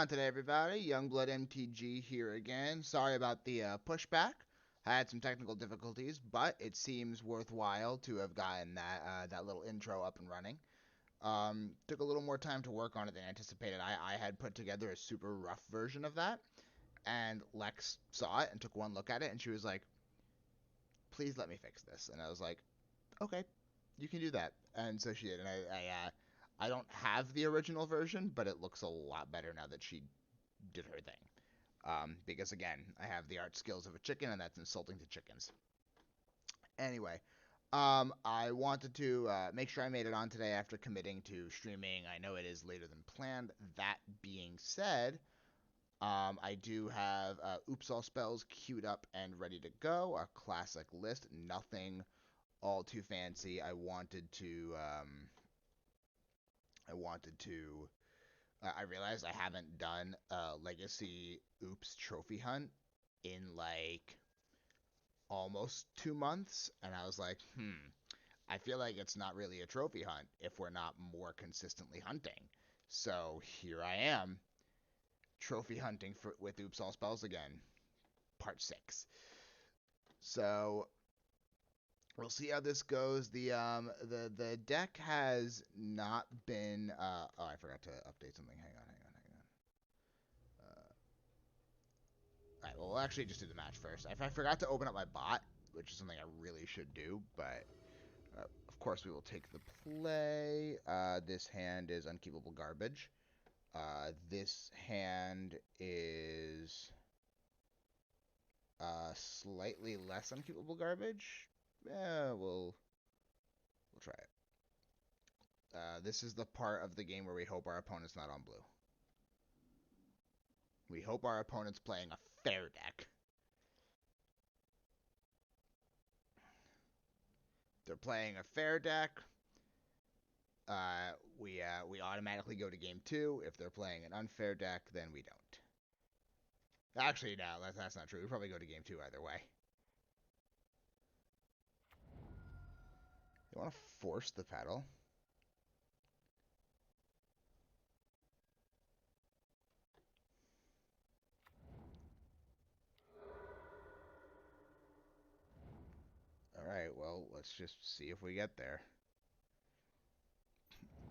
on today, everybody? Youngblood MTG here again. Sorry about the pushback. I had some technical difficulties, but it seems worthwhile to have gotten that little intro up and running. Took a little more time to work on it than anticipated. I had put together a super rough version of that, and Lex saw it and took one look at it, and she was like, "Please let me fix this." And I was like, "Okay, you can do that." And so she did, and I don't have the original version, but it looks a lot better now that she did her thing. Because again, I have the art skills of a chicken, and that's insulting to chickens. Anyway, I wanted to make sure I made it on today after committing to streaming. I know it is later than planned. That being said, I do have Oops All Spells queued up and ready to go. A classic list, nothing all too fancy. I wanted to. I realized I haven't done a Legacy Oops trophy hunt in like almost 2 months, and I was like, I feel like it's not really a trophy hunt if we're not more consistently hunting. So here I am, trophy hunting with Oops All Spells again, part 6. So we'll see how this goes. The deck has not been. Oh, I forgot to update something. Hang on. Alright, well, we'll actually just do the match first. I forgot to open up my bot, which is something I really should do, but of course we will take the play. This hand is unkeepable garbage. This hand is slightly less unkeepable garbage. We'll try it. This is the part of the game where we hope our opponent's not on blue. We hope our opponent's playing a fair deck. They're playing a fair deck. We automatically go to game 2. If they're playing an unfair deck, then we don't. Actually, no, that's not true. We probably go to game 2 either way. You want to force the petal? Alright, well, let's just see if we get there.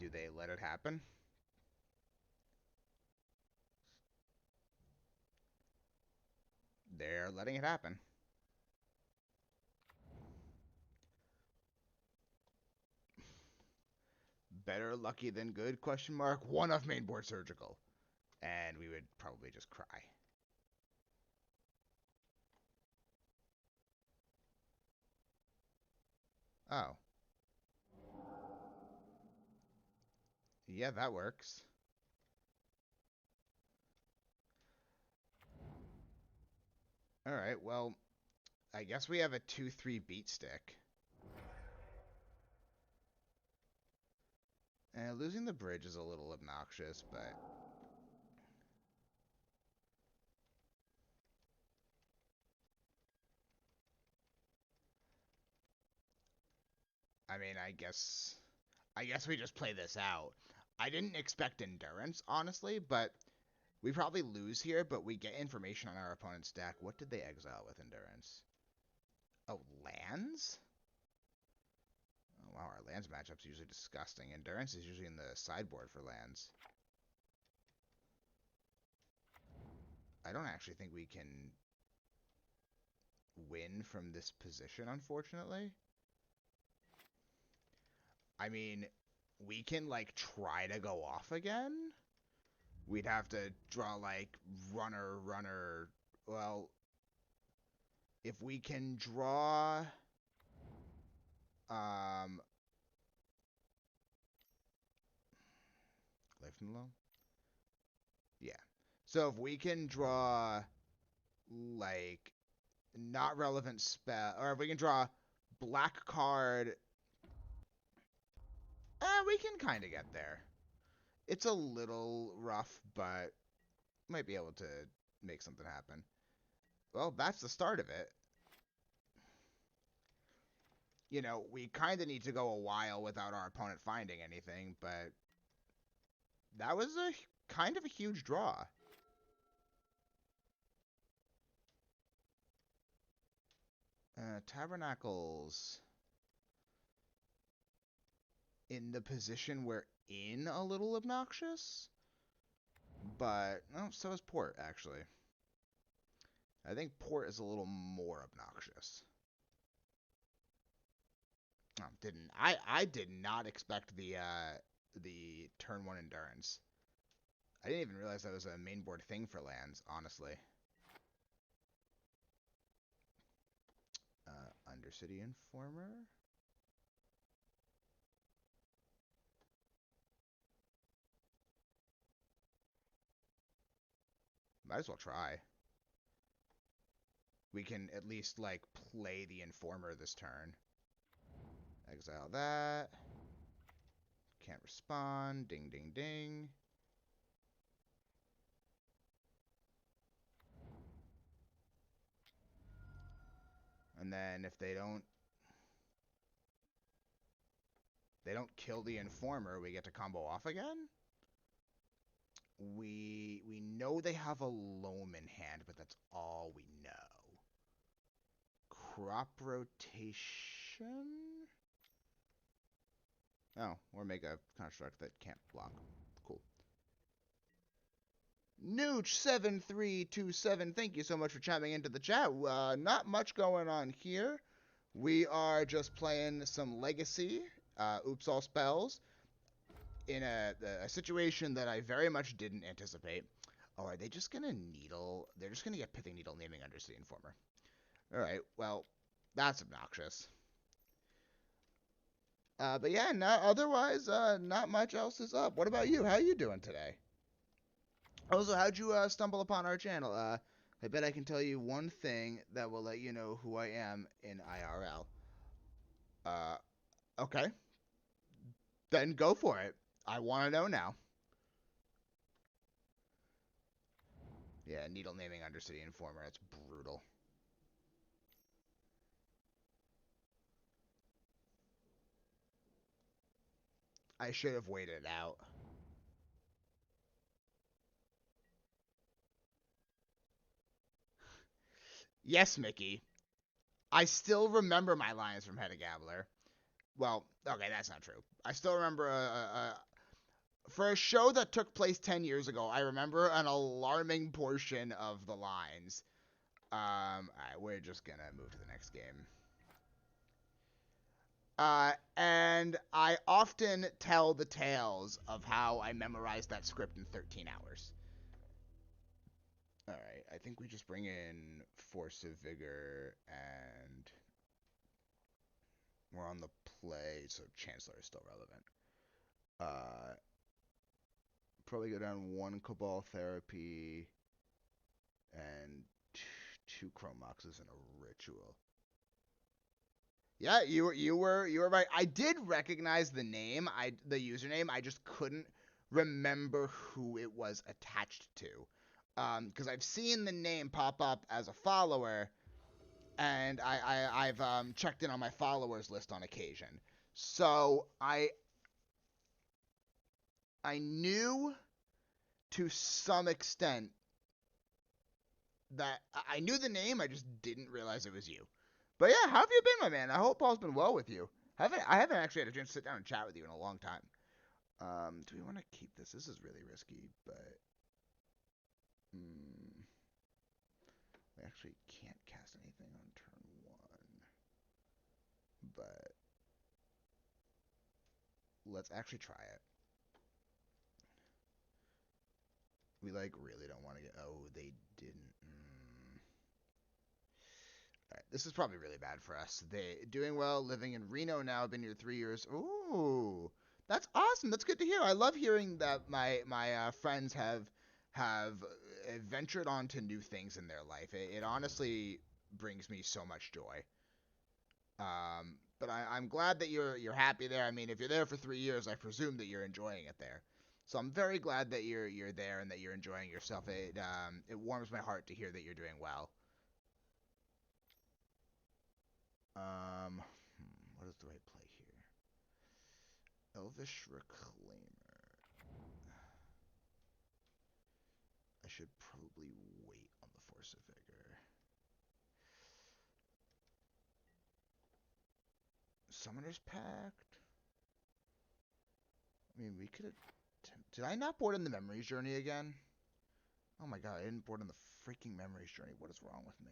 Do they let it happen? They're letting it happen. Better lucky than good, question mark. One off mainboard surgical. And we would probably just cry. Oh. Yeah, that works. Alright, well, I guess we have a 2-3 beat stick. Losing the bridge is a little obnoxious, but... I mean, I guess we just play this out. I didn't expect endurance, honestly, but we probably lose here, but we get information on our opponent's deck. What did they exile with endurance? Oh, lands? Oh, wow, our lands matchup's usually disgusting. Endurance is usually in the sideboard for lands. I don't actually think we can win from this position, unfortunately. I mean, we can, like, try to go off again. We'd have to draw, like, runner. Well, if we can draw... Life from low? Yeah. So if we can draw, like, not relevant spell, or if we can draw black card, we can kind of get there. It's a little rough, but might be able to make something happen. Well, that's the start of it. You know, we kind of need to go a while without our opponent finding anything, but that was a kind of a huge draw. Tabernacles in the position we're in a little obnoxious, but no, so is Port actually. I think Port is a little more obnoxious. Oh, I did not expect the turn 1 endurance. I didn't even realize that was a main board thing for lands, honestly. Undercity Informer. Might as well try. We can at least, like, play the Informer this turn. Exile that. Can't respond. Ding, ding, ding. And then if they don't kill the Informer, we get to combo off again? We know they have a loam in hand, but that's all we know. Crop rotation? Oh, or make a construct that can't block. Cool. Nooch7327, thank you so much for chiming into the chat. Not much going on here. We are just playing some Legacy, Oops All Spells, in a situation that I very much didn't anticipate. Oh, are they just going to needle? They're just going to get Pithing Needle naming Undercity Informer. Alright, well, that's obnoxious. But yeah, otherwise, not much else is up. What about you? How are you doing today? Also, how'd you stumble upon our channel? I bet I can tell you one thing that will let you know who I am in IRL. Okay. Then go for it. I want to know now. Yeah, needle naming Undercity Informer. It's brutal. I should have waited it out. Yes, Mickey. I still remember my lines from Hedda Gabler. Well, okay, that's not true. I still remember for a show that took place 10 years ago, I remember an alarming portion of the lines. Alright, we're just gonna move to the next game. And I often tell the tales of how I memorized that script in 13 hours. Alright, I think we just bring in Force of Vigor, and we're on the play, so Chancellor is still relevant. Probably go down 1 Cabal Therapy, and 2 Chrome Moxes and a Ritual. Yeah, you were right. I did recognize the name, the username. I just couldn't remember who it was attached to. Because I've seen the name pop up as a follower, and I've checked in on my followers list on occasion. So I knew to some extent that I knew the name. I just didn't realize it was you. But yeah, how have you been, my man? I hope all's been well with you. I haven't actually had a chance to sit down and chat with you in a long time. Do we want to keep this? This is really risky, but we actually can't cast anything on turn 1. But let's actually try it. We really don't want to get. Oh, they didn't. Alright, this is probably really bad for us. They doing well, living in Reno now. Been here 3 years. Ooh, that's awesome. That's good to hear. I love hearing that my friends have ventured on to new things in their life. It honestly brings me so much joy. But I'm glad that you're happy there. I mean, if you're there for 3 years, I presume that you're enjoying it there. So I'm very glad that you're there and that you're enjoying yourself. It warms my heart to hear that you're doing well. What is the right play here? Elvish Reclaimer. I should probably wait on the Force of Vigor. Summoner's Pact. I mean, we could have... Did I not board in the Memories Journey again? Oh my god, I didn't board in the freaking Memories Journey. What is wrong with me?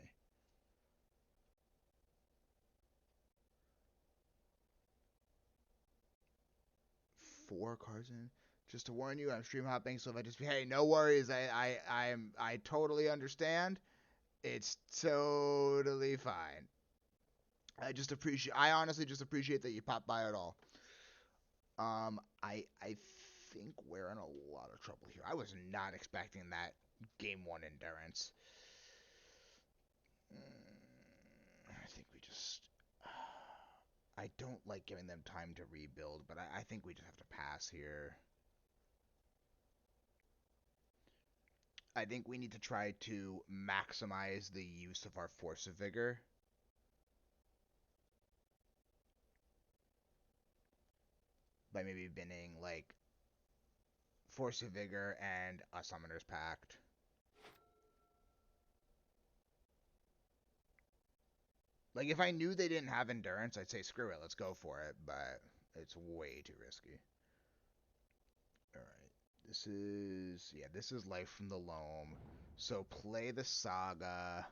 Four cards in. Just to warn you, I'm stream hopping, so if I just... Hey, no worries. I totally understand. It's totally fine. I honestly just appreciate that you popped by at all. I think we're in a lot of trouble here. I was not expecting that game one endurance. I think we just... I don't like giving them time to rebuild, but I think we just have to pass here. I think we need to try to maximize the use of our Force of Vigor. By maybe binning, like, Force of Vigor and a Summoner's Pact. Like, if I knew they didn't have Endurance, I'd say, screw it, let's go for it, but it's way too risky. Alright, this is Life from the Loam. So play the Saga.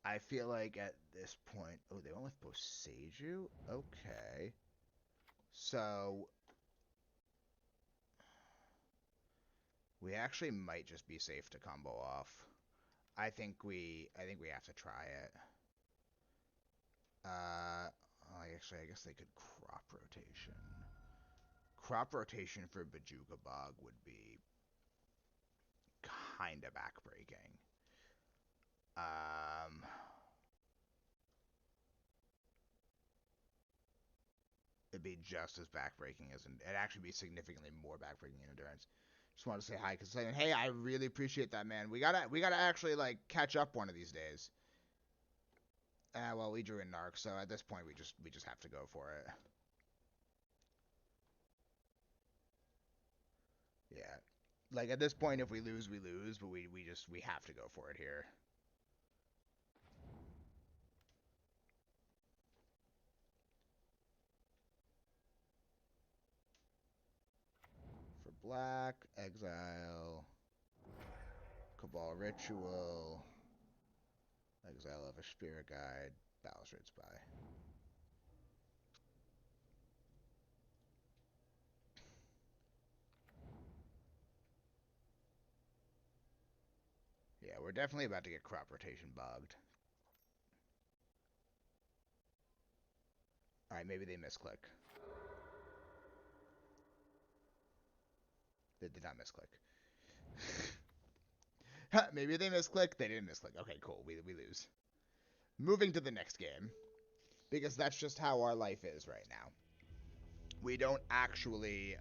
I feel like at this point... Oh, they went with Boseiju? Okay. So... we actually might just be safe to combo off. I think we have to try it. Actually, I guess they could crop rotation. Crop rotation for Bajuga Bog would be kind of backbreaking. It'd be just as backbreaking as it'd actually be significantly more backbreaking in Endurance. Just want to say hi because saying, hey, I really appreciate that, man. We gotta actually like catch up one of these days. Well, we drew in Narc, so at this point we just have to go for it. Yeah, like at this point, if we lose, we lose, but we have to go for it here. For black, exile, Cabal Ritual, exile of a Spirit Guide, Balustrade Spy. Yeah, we're definitely about to get crop rotation bugged. Alright, maybe they misclick. They did not misclick. Maybe they misclick. They didn't misclick. Okay, cool. We lose. Moving to the next game. Because that's just how our life is right now. We don't actually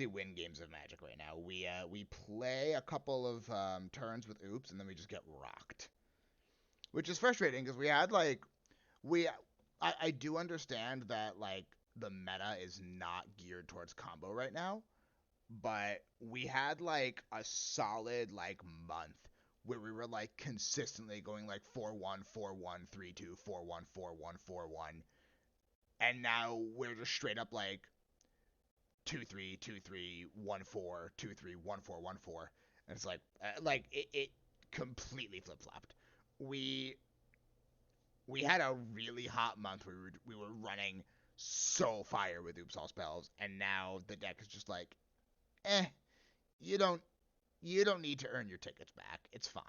win games of Magic right now. We play a couple of turns with oops, and then we just get rocked. Which is frustrating because we had like I do understand that like the meta is not geared towards combo right now, but we had like a solid like month where we were like consistently going like 4-1, 4-1, 3-2, 4-1, 4-1, 4-1, and now we're just straight up like 2-3, 2-3, 1-4, 2-3, 1-4, 1-4, and it's like it completely flip flopped. We had a really hot month where we were running so fire with Oops All Spells, and now the deck is just like, you don't need to earn your tickets back. It's fine.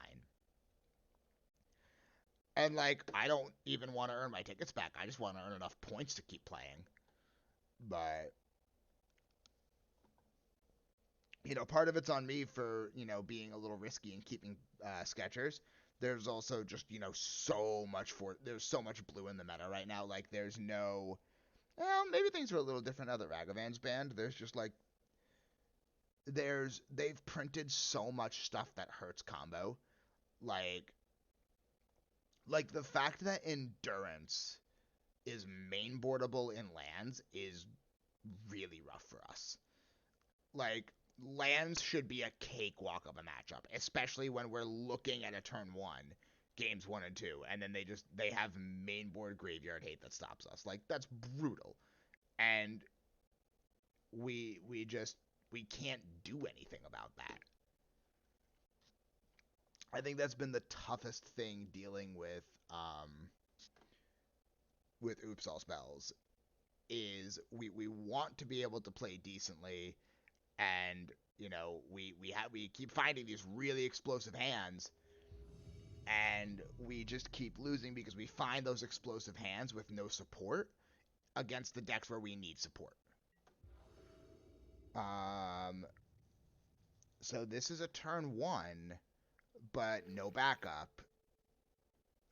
And like, I don't even want to earn my tickets back. I just want to earn enough points to keep playing. But part of it's on me for being a little risky and keeping Sketchers. There's also just there's so much blue in the meta right now. Like there's no, well, maybe things are a little different now that Ragavan's banned. There's just like they've printed so much stuff that hurts combo. Like the fact that Endurance is mainboardable in lands is really rough for us. Like lands should be a cakewalk of a matchup, especially when we're looking at a turn 1, games 1 and 2, and then they have main board graveyard hate that stops us. Like, that's brutal. And we can't do anything about that. I think that's been the toughest thing dealing with Oops All Spells, is we want to be able to play decently, and you know, we keep finding these really explosive hands, and we just keep losing because we find those explosive hands with no support against the decks where we need support. So this is a turn 1, but no backup.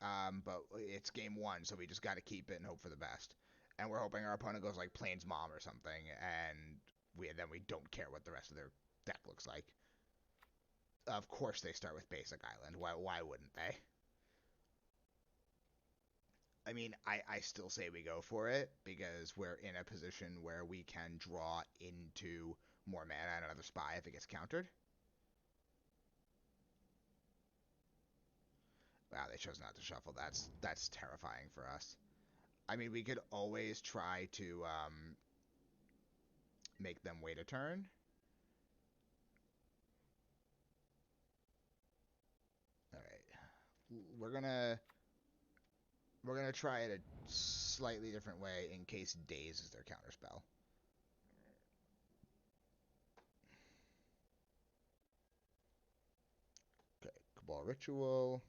But it's game 1, so we just got to keep it and hope for the best. And we're hoping our opponent goes like Plains Mom or something, and then we don't care what the rest of their deck looks like. Of course they start with Basic Island. Why wouldn't they? I mean, I still say we go for it, because we're in a position where we can draw into more mana and another spy if it gets countered. Wow, they chose not to shuffle. That's terrifying for us. I mean, we could always try to make them wait a turn. All right, we're gonna try it a slightly different way in case Daze is their counterspell. Okay, Cabal Ritual.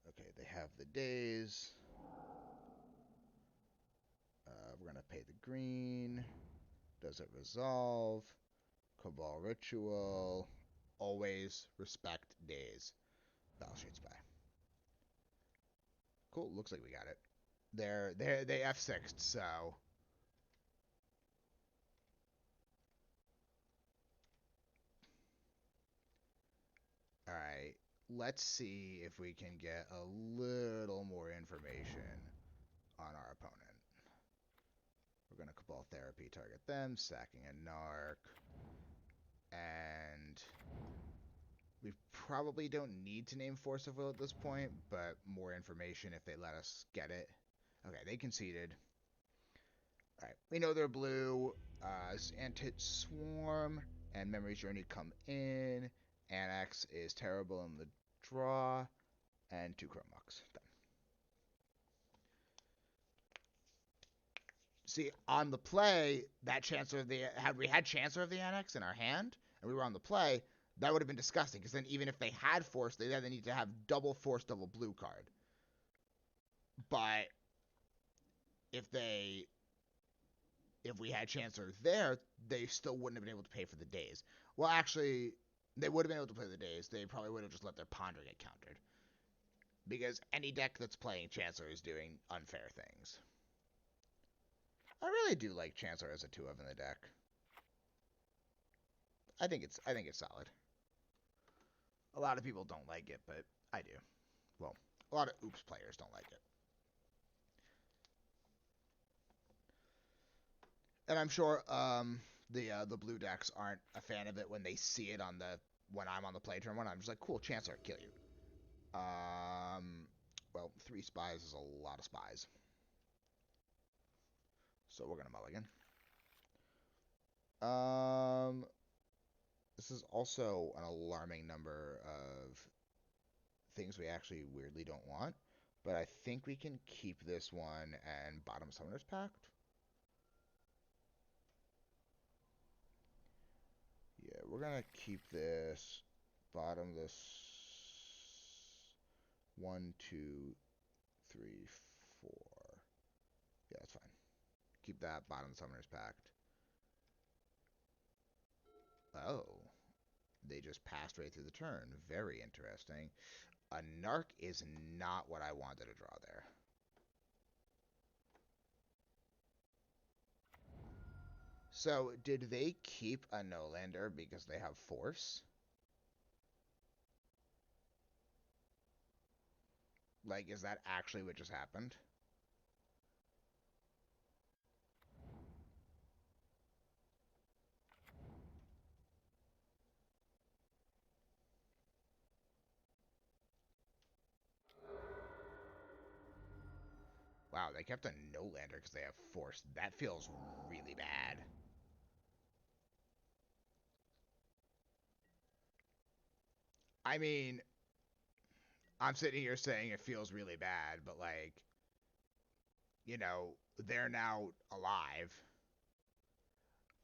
Okay, they have the Daze. We're gonna pay the green. Does it resolve? Cabal Ritual. Always respect Daze. Balustrade Spy. Cool. Looks like we got it. They F6'd, so. Alright, let's see if we can get a little more information on our opponent. We're going to Cabal Therapy, target them, sacking a Narc. And we probably don't need to name Force of Will at this point, but more information if they let us get it. Okay, they conceded. Alright, we know they're blue. Xantid Swarm and Memory Journey come in. Annex is terrible in the draw. And 2 Chrome Mox. Done. See, on the play, that Chancellor of the... Had we had Chancellor of the Annex in our hand, and we were on the play, that would have been disgusting, because then even if they had Force, they then need to have double Force, double blue card. But if we had Chancellor there, they still wouldn't have been able to pay for the Daze. Well, actually, they would have been able to play the Daze. They probably would have just let their Ponder get countered. Because any deck that's playing Chancellor is doing unfair things. I really do like Chancellor as a 2-of in the deck. I think it's solid. A lot of people don't like it, but I do. Well, a lot of Oops players don't like it. And I'm sure the blue decks aren't a fan of it when they see it when I'm on the play turn 1. I'm just like, cool, Chancellor, kill you. Well, 3 spies is a lot of spies. So we're gonna mulligan. This is also an alarming number of things we actually weirdly don't want. But I think we can keep this one and bottom Summoner's Pact. Yeah, we're gonna keep this, bottom this 1, 2, 3, 4. Yeah, that's fine. Keep that, bottom Summoner's Pact. Oh, they just passed right through the turn. Very interesting. A Narc is not what I wanted to draw there. So, did they keep a no-lander because they have Force? Like, is that actually what just happened? Wow, they kept a no-lander because they have Force. That feels really bad. I mean, I'm sitting here saying it feels really bad, but like, you know, they're now alive.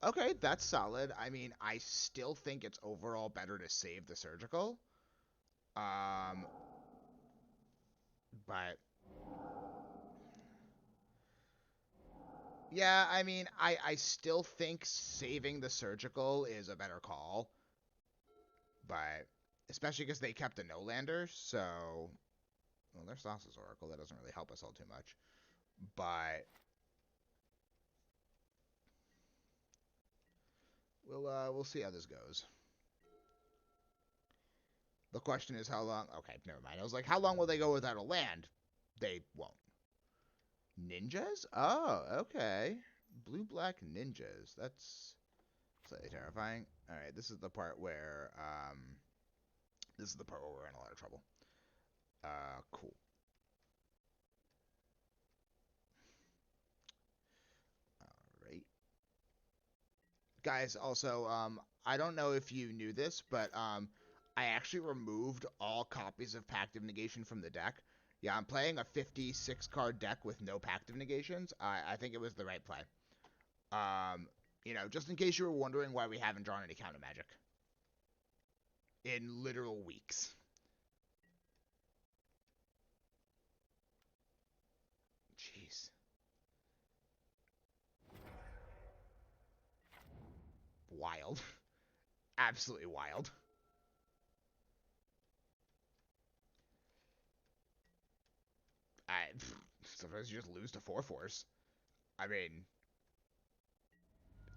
Okay, that's solid. I mean, I still think it's overall better to save the surgical. Um, but yeah, I mean, I still think saving the surgical is a better call. But especially because they kept a no-lander, so well, there's Thassa's Oracle. That doesn't really help us all too much. But we'll see how this goes. The question is how long. Okay, never mind. I was like, how long will they go without a land? They won't. Ninjas? Oh, okay. Blue-black ninjas. That's slightly terrifying. All right, this is the part where we're in a lot of trouble. Cool. All right, guys. Also, I don't know if you knew this, but I actually removed all copies of Pact of Negation from the deck. Yeah, I'm playing a 56 card deck with no Pact of Negations. I think it was the right play. Um, just in case you were wondering why we haven't drawn any counter magic in literal weeks. Jeez. Wild. Absolutely wild. I, sometimes you just lose to 4/4s. I mean,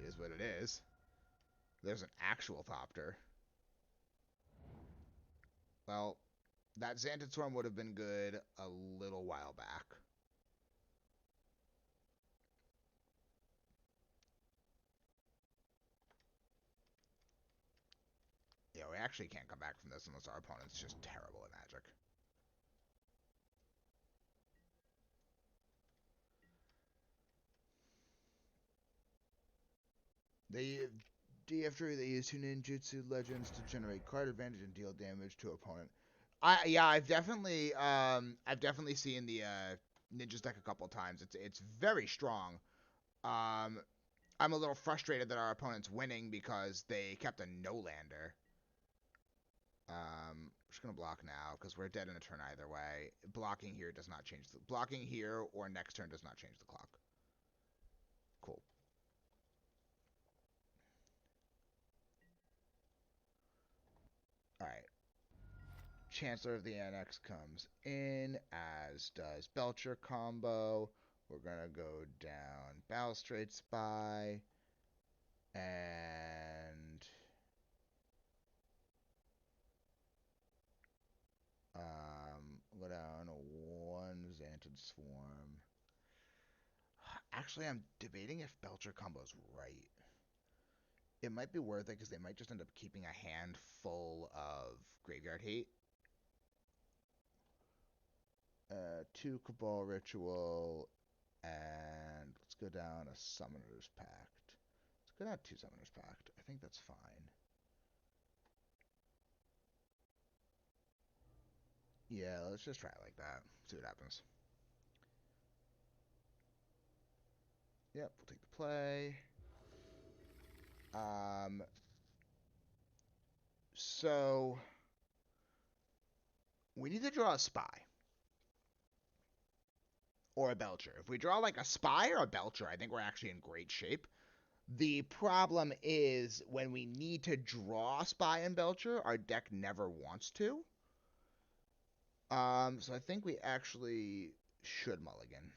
it is what it is. There's an actual Thopter. Well, that Xantid Swarm would have been good a little while back. Yeah, we actually can't come back from this unless our opponent's just terrible at Magic. They after they use two ninjutsu legends to generate card advantage and deal damage to opponent. I've definitely seen the ninjas deck a couple times. It's very strong. Um, I'm a little frustrated that our opponent's winning because they kept a no-lander. I'm just gonna block now because we're dead in a turn either way. Blocking here does not change the blocking here or next turn does not change the clock. Cool. All right. Chancellor of the Annex comes in, as does Belcher combo. We're gonna go down Balustrade Spy and go down one Xantid Swarm. Actually, I'm debating if Belcher combo's right. It might be worth it because they might just end up keeping a hand full of Graveyard Hate. 2 Cabal Ritual, and let's go down a Summoner's Pact. Let's go down 2 Summoner's Pact. I think that's fine. Yeah, let's just try it like that. See what happens. Yep, we'll take the play. So we need to draw a Spy. Or a Belcher. If we draw like a Spy or a Belcher, I think we're actually in great shape. The problem is when we need to draw Spy and Belcher, our deck never wants to. So I think we actually should mulligan.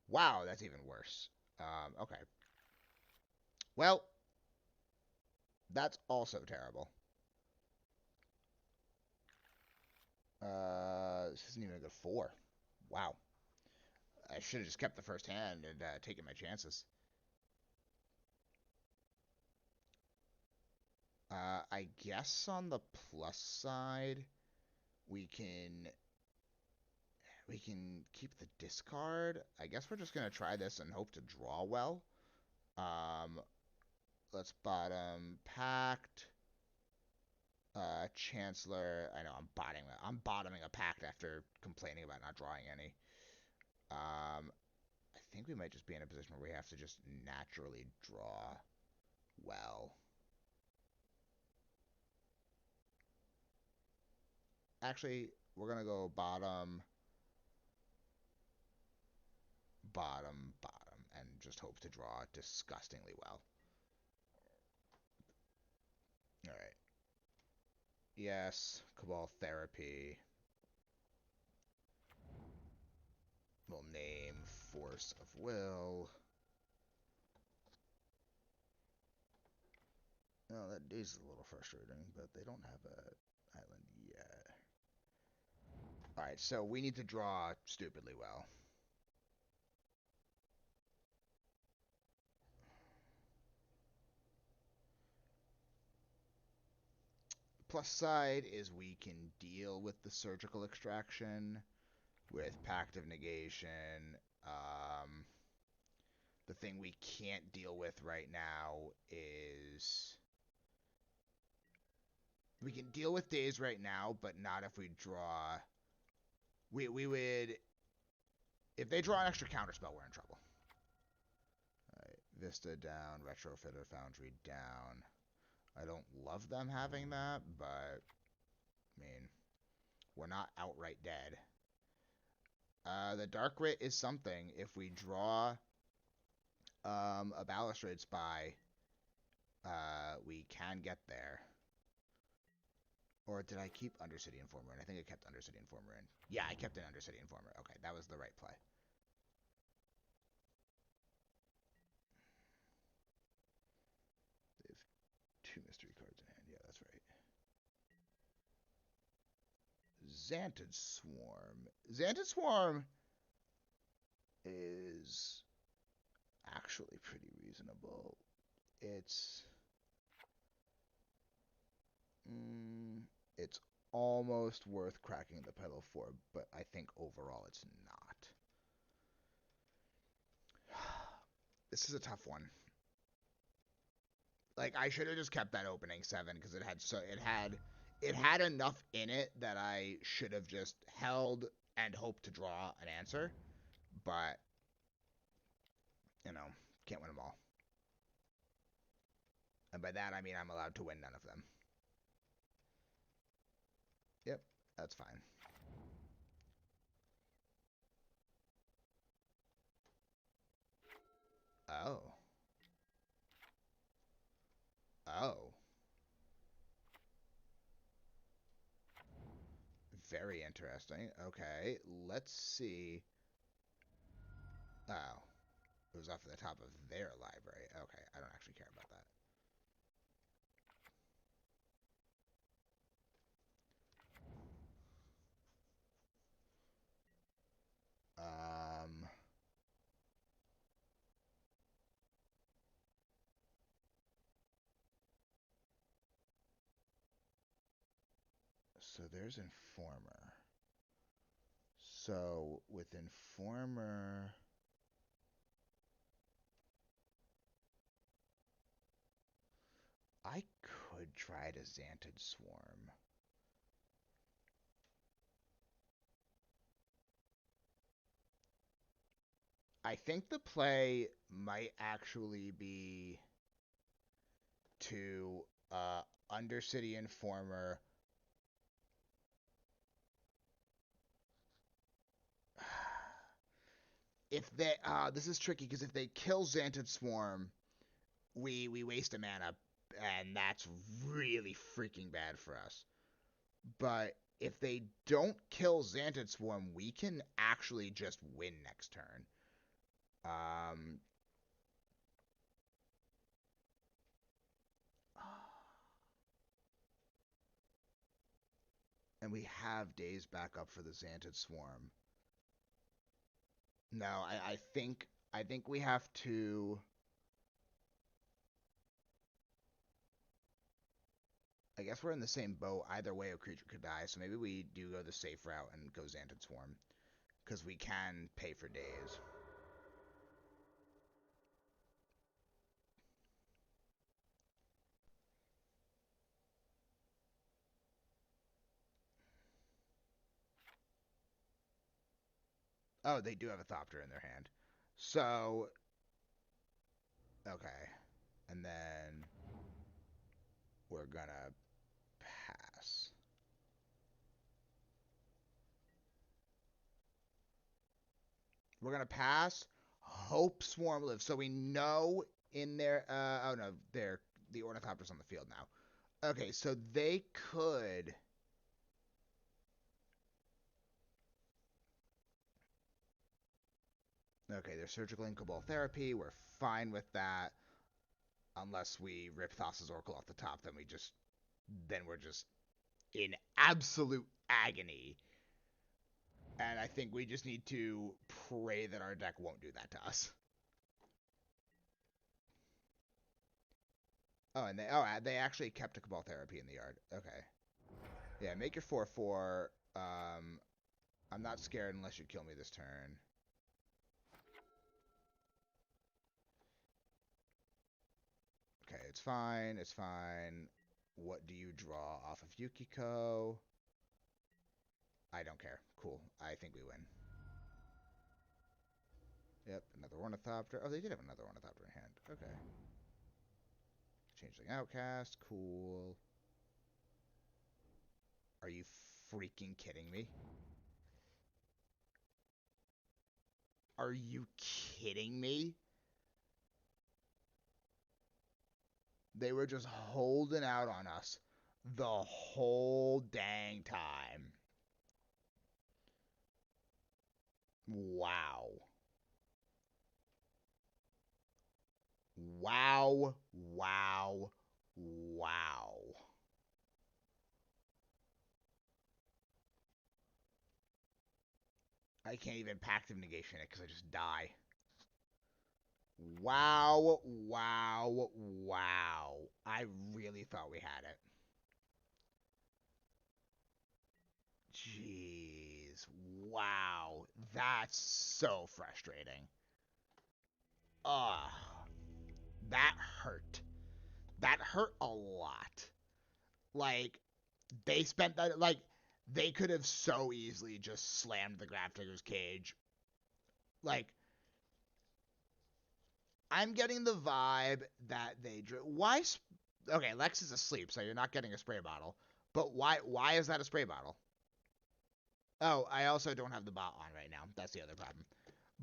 Wow, that's even worse. Okay. Well, that's also terrible. isn't even a good 4. Wow. I should have just kept the first hand and taken my chances. I guess on the plus side, we can keep the discard. I guess we're just gonna try this and hope to draw well. Let's bottom Pact, Chancellor. I know I'm bottoming a Pact after complaining about not drawing any. I think we might just be in a position where we have to just naturally draw well. Actually, we're gonna go bottom, bottom, bottom, and just hope to draw disgustingly well. All right. Yes, Cabal Therapy. We'll name Force of Will. Oh, that is a little frustrating, but they don't have a island yet. Alright, so we need to draw stupidly well. Plus side is we can deal with the surgical extraction with Pact of Negation. The thing we can't deal with right now is... We can deal with days right now, but not if we draw... We would... If they draw an extra counterspell, we're in trouble. Alright, Vista down, Retrofitter Foundry down. I don't love them having that, but... I mean, we're not outright dead. The Dark Writ is something. If we draw a Balustrade Spy, we can get there. Or did I keep Undercity Informer in? I think I kept Undercity Informer in. Yeah, I kept an Undercity Informer. Okay, that was the right play. They have 2 mystery cards in hand. Yeah, that's right. Xantid Swarm. Xantid Swarm is actually pretty reasonable. It's it's almost worth cracking the pedal for, but I think overall it's not. This is a tough one. Like, I should have just kept that opening 7 because it had enough in it that I should have just held and hoped to draw an answer, but you know, can't win them all. And by that I mean I'm allowed to win none of them. Yep, that's fine. Oh. Oh. Very interesting. Okay, let's see. Oh. It was off at the top of their library. Okay, I don't actually care about that. So there's Informer. So with Informer... I could try to Xantid Swarm. I think the play might actually be to Undercity Informer. If they this is tricky because if they kill Xantid Swarm, we waste a mana, and that's really freaking bad for us. But if they don't kill Xantid Swarm, we can actually just win next turn. And we have days back up for the Xantid Swarm. No, I think we have to. I guess we're in the same boat. Either way, a creature could die. So maybe we do go the safe route and go Xantid Swarm, because we can pay for days. Oh, they do have a Thopter in their hand. So, okay. And then we're gonna pass. We're gonna pass. Hope Swarm lives. So we know in their oh no, the Ornithopter's on the field now. Okay, so they could. Okay, they're surgical and Cabal Therapy. We're fine with that. Unless we rip Thassa's Oracle off the top, then we're just in absolute agony. And I think we just need to pray that our deck won't do that to us. Oh, and they actually kept a Cabal Therapy in the yard. Okay. Yeah, make your 4/4. I'm not scared unless you kill me this turn. Okay, it's fine. It's fine. What do you draw off of Yukiko? I don't care. Cool. I think we win. Yep, another Ornithopter. Oh, they did have another Ornithopter in hand. Okay. Changeling Outcast. Cool. Are you freaking kidding me? Are you kidding me? They were just holding out on us the whole dang time. Wow. Wow. Wow. Wow. I can't even Pact of Negation it because I just die. Wow. Wow. Wow. I really thought we had it. Jeez. Wow. That's so frustrating. Ugh. That hurt. That hurt a lot. Like, they spent that, like, they could have so easily just slammed the Grafdigger's Cage. Like, I'm getting the vibe that they drew. Why? Okay, Lex is asleep, so you're not getting a spray bottle. But why is that a spray bottle? Oh, I also don't have the bot on right now. That's the other problem.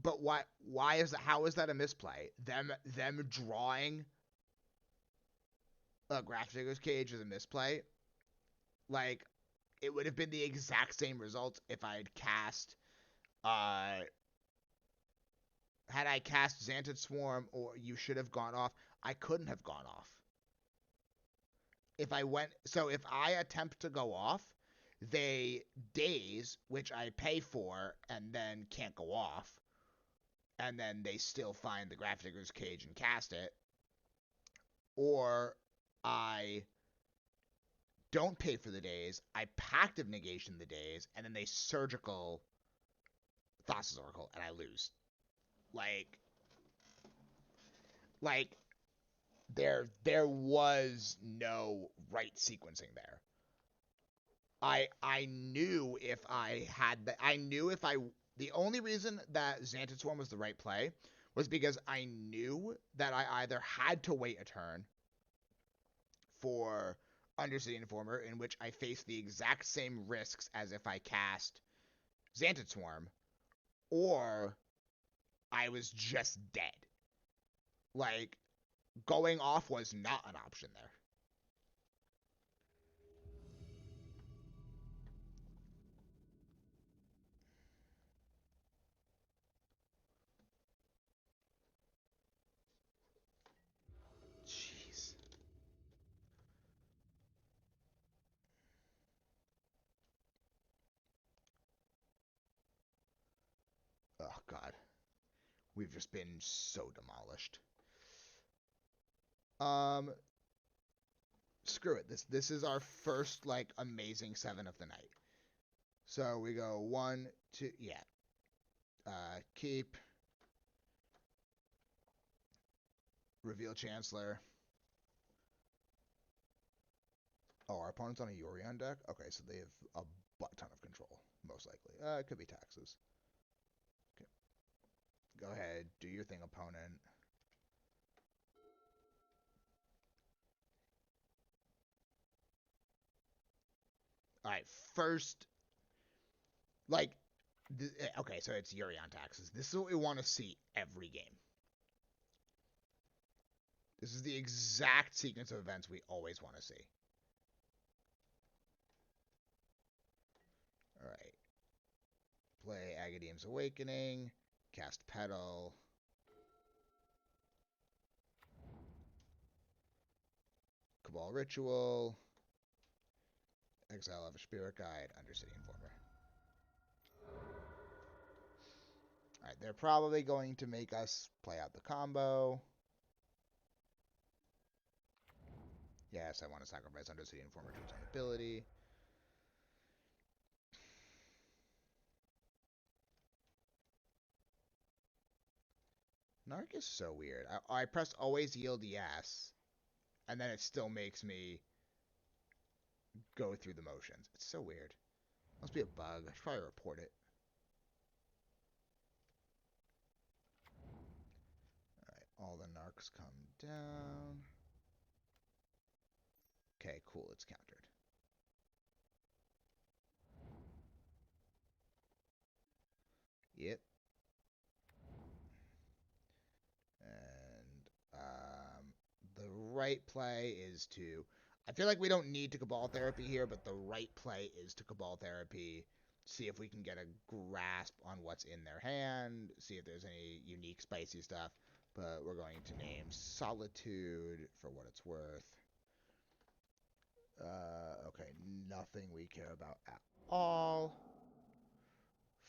But why is that? How is that a misplay? Them drawing a Grafdigger's Cage is a misplay. Like, it would have been the exact same result if I had cast had I cast Xantid Swarm, or you should have gone off. I couldn't have gone off. If I attempt to go off, they daze, which I pay for, and then can't go off, and then they still find the Grafdigger's Cage and cast it, or I don't pay for the days, I Pact of Negation the days, and then they surgical Thassa's Oracle, and I lose. Like there was no right sequencing there. I knew if I had the only reason that Xantid Swarm was the right play was because I knew that I either had to wait a turn for Undercity Informer, in which I faced the exact same risks as if I cast Xantid Swarm, or I was just dead. Like, going off was not an option there. Jeez. God. We've just been so demolished. Screw it. This is our first, like, amazing 7 of the night. So we go 1, 2, yeah. Keep. Reveal Chancellor. Oh, our opponent's on a Yorion deck? Okay, so they have a butt ton of control, most likely. It could be taxes. Okay. Go ahead, do your thing, opponent. Alright, first, like, okay, so it's Yorion taxes. This is what we want to see every game. This is the exact sequence of events we always want to see. Alright. Play Agadeem's Awakening. Cast Petal. Cabal Ritual. Exile Elvish Spirit Guide. Undercity Informer. Alright, they're probably going to make us play out the combo. Yes, I want to sacrifice Undercity Informer to its own ability. Narc is so weird. I press always yield yes, and then it still makes me go through the motions. It's so weird. Must be a bug. I should probably report it. Alright, all the narcs come down. Okay, cool, it's countered. Yep. And the right play is to... I feel like we don't need to Cabal Therapy here, but the right play is to Cabal Therapy. See if we can get a grasp on what's in their hand. See if there's any unique spicy stuff. But we're going to name Solitude for what it's worth. Okay, nothing we care about at all.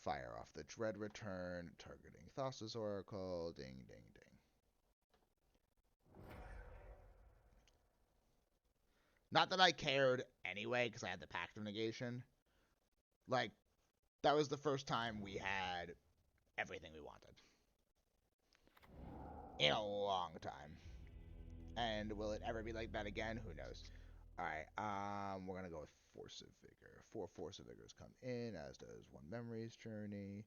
Fire off the Dread Return, targeting Thassa's Oracle. Ding, ding, ding. Not that I cared anyway, because I had the Pact of Negation. Like, that was the first time we had everything we wanted. In a long time. And will it ever be like that again? Who knows? Alright, we're gonna go with Force of Vigor. 4 Force of Vigors come in, as does 1 Memories Journey.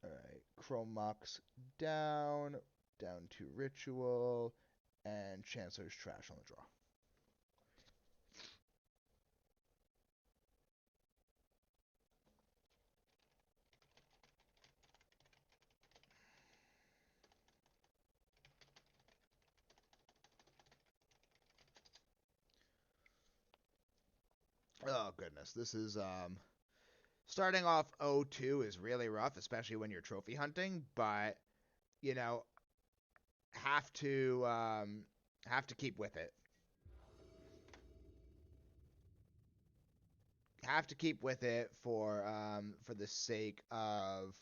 Alright, Chrome Mox down to Ritual, and Chancellor's Trash on the draw. Oh, goodness. This is, starting off 0-2 is really rough, especially when you're trophy hunting, but, you know, have to keep with it. Have to keep with it for the sake of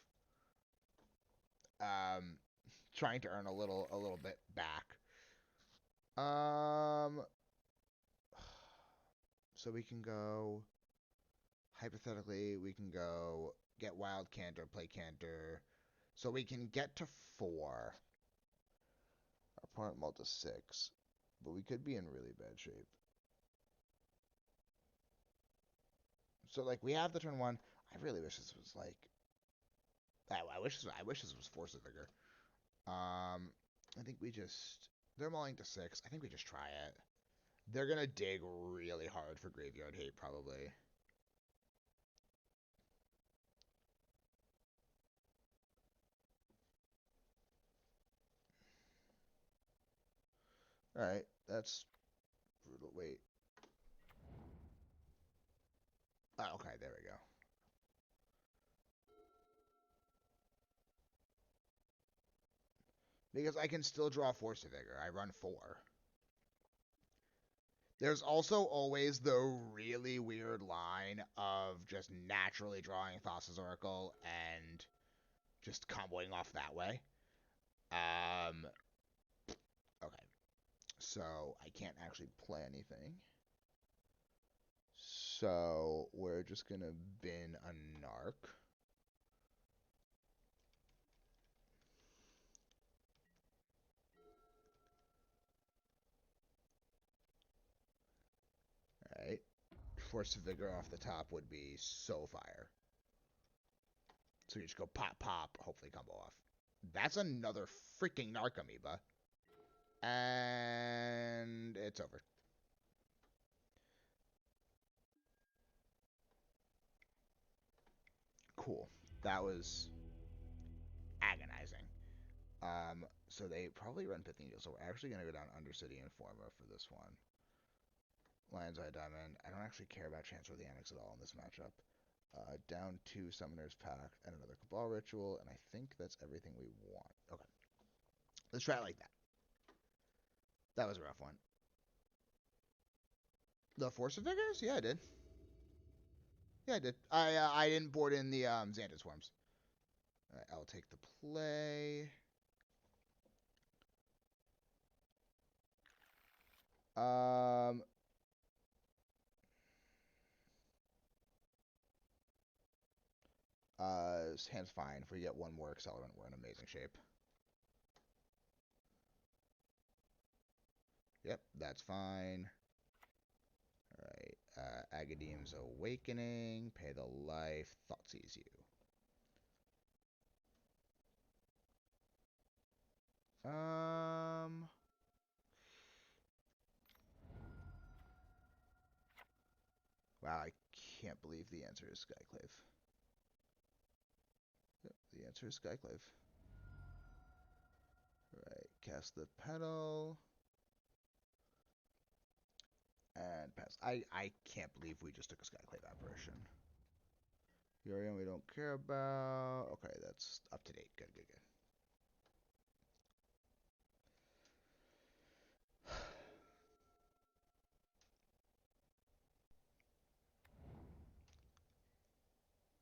trying to earn a little bit back. So we can go, hypothetically, we can go get Wild Cantor, play Cantor. So we can get to 4. Our opponent mulled to 6. But we could be in really bad shape. So, like, we have the turn 1. I really wish this was, like... I wish this was Force of Vigor. I think we just... They're mulling to 6. I think we just try it. They're gonna dig really hard for Graveyard Hate, probably. Alright, that's brutal. Wait. Oh, okay, there we go. Because I can still draw Force of Vigor. I run 4. There's also always the really weird line of just naturally drawing Thassa's Oracle and just comboing off that way. Okay. So I can't actually play anything. So we're just gonna bin a Narc. Alright. Force of Vigor off the top would be so fire. So you just go pop, pop, hopefully combo off. That's another freaking Narcomoeba. And it's over. Cool. That was agonizing. So they probably run Pithing Needle, so we're actually going to go down Undercity Informer for this one. Lion's Eye Diamond. I don't actually care about Chancellor of the Annex at all in this matchup. Down 2 Summoner's Pact and another Cabal Ritual, and I think that's everything we want. Okay. Let's try it like that. That was a rough one. The Force of Vigors? Yeah, I did. Yeah, I did. I didn't board in the Xantid Swarms. Right, I'll take the play. His hand's fine. If we get one more accelerant, we're in amazing shape. Yep, that's fine. Alright, Agadeem's Awakening, pay the life, Thoughtseize you. Wow, I can't believe the answer is Skyclave. Yep, the answer is Skyclave. Alright, cast the Petal. And pass. I can't believe we just took a Skyclave Apparition. Yorion we don't care about. Okay, that's up to date. Good, good, good.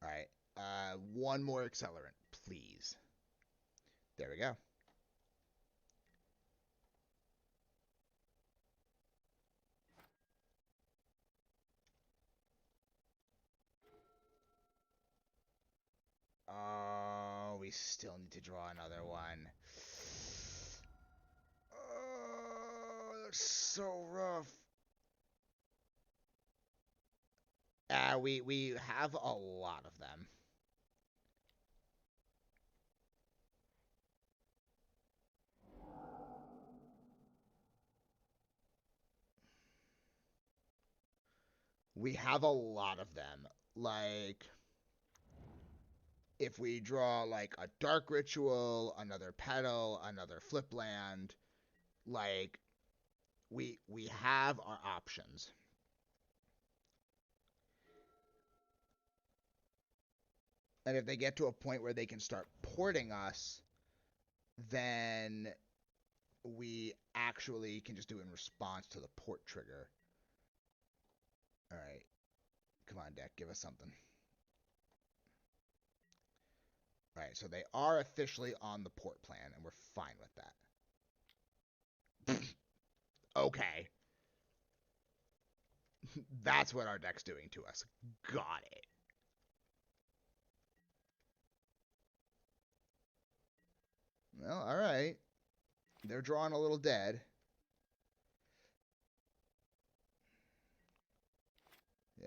Alright, one more accelerant, please. There we go. Oh, we still need to draw another one. Oh, that's so rough. We have a lot of them. We have a lot of them. Like, if we draw like a Dark Ritual, another Petal, another Flip Land, like we have our options. And if they get to a point where they can start porting us, then we actually can just do it in response to the port trigger. All right. Come on, deck. Give us something. All right. So they are officially on the port plan, and we're fine with that. Okay. That's what our deck's doing to us. Got it. Well, all right. They're drawing a little dead.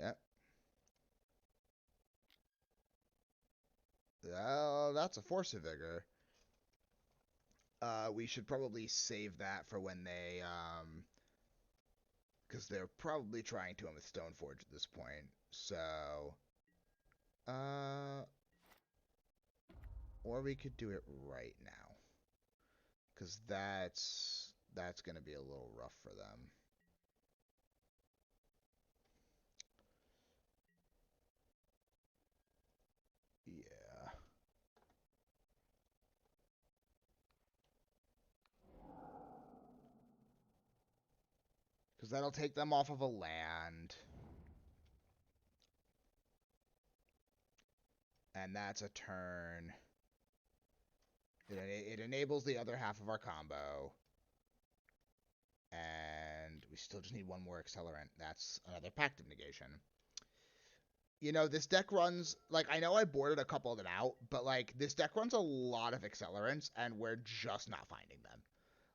Yep. Well, that's a Force of Vigor. We should probably save that for when they, because they're probably trying to him with Stoneforge at this point. So, or we could do it right now, because that's gonna be a little rough for them. Yeah. Because that'll take them off of a land. And that's a turn. It enables the other half of our combo. And we still just need one more accelerant. That's another Pact of Negation. You know, this deck runs, like, I know I boarded a couple of them out, but, like, this deck runs a lot of accelerants, and we're just not finding them.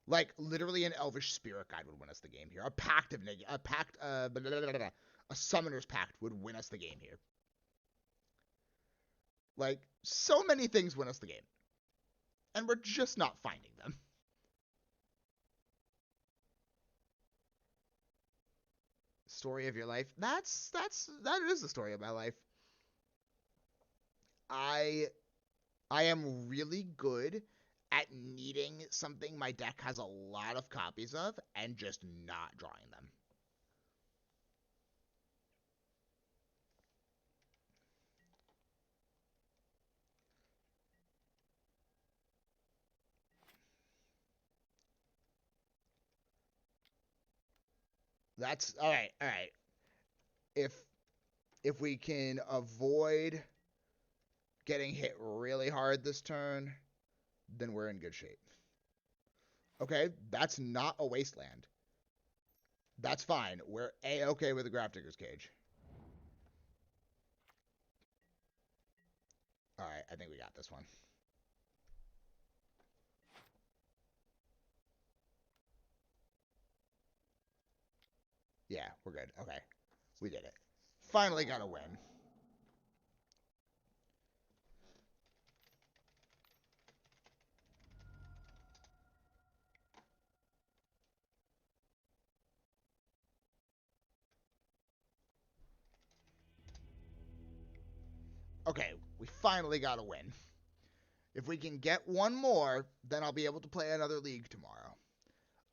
Like, literally an Elvish Spirit Guide would win us the game here. A Summoner's Pact would win us the game here. Like, so many things win us the game. And we're just not finding them. Story of your life. That is the story of my life. I am really good at needing something my deck has a lot of copies of and just not drawing them. That's all right. All right. If we can avoid getting hit really hard this turn, then we're in good shape. Okay, that's not a wasteland. That's fine. We're A-okay with the Grafdigger's Cage. All right, I think we got this one. Yeah, we're good. Okay, we did it. Finally got a win. Okay, we finally got a win. If we can get one more, then I'll be able to play another league tomorrow.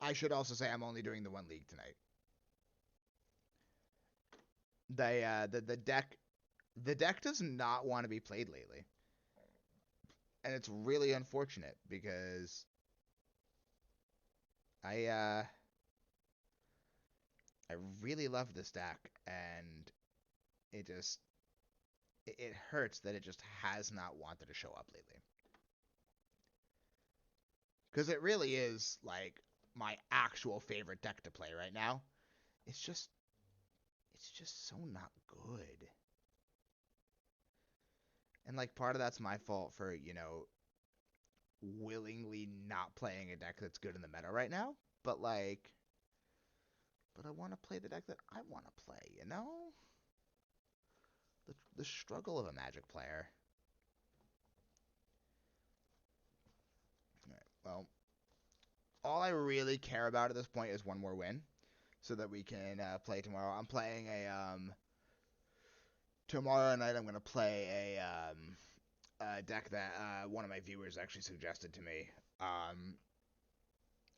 I should also say I'm only doing the one league tonight. The deck does not want to be played lately. And it's really unfortunate because I really love this deck, and it hurts that it just has not wanted to show up lately. Because it really is, like, my actual favorite deck to play right now. It's just so not good. And, like, part of that's my fault for, you know, willingly not playing a deck that's good in the meta right now. But, like, I want to play the deck that I want to play, you know? The struggle of a Magic player. All right, well, all I really care about at this point is one more win, so that we can play tomorrow. I'm playing tomorrow night. I'm gonna play a deck that one of my viewers actually suggested to me. I'm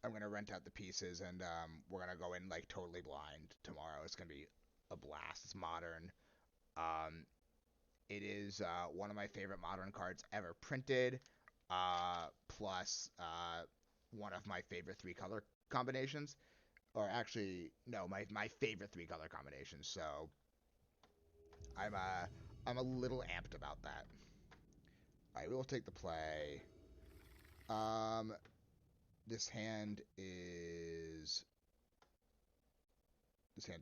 gonna rent out the pieces, and we're gonna go in like totally blind tomorrow. It's gonna be a blast. It's modern. It is one of my favorite modern cards ever printed. Plus one of my favorite 3-color combinations. Or actually, no, my favorite 3-color combinations. So I'm a little amped about that. All right, we will take the play. This hand's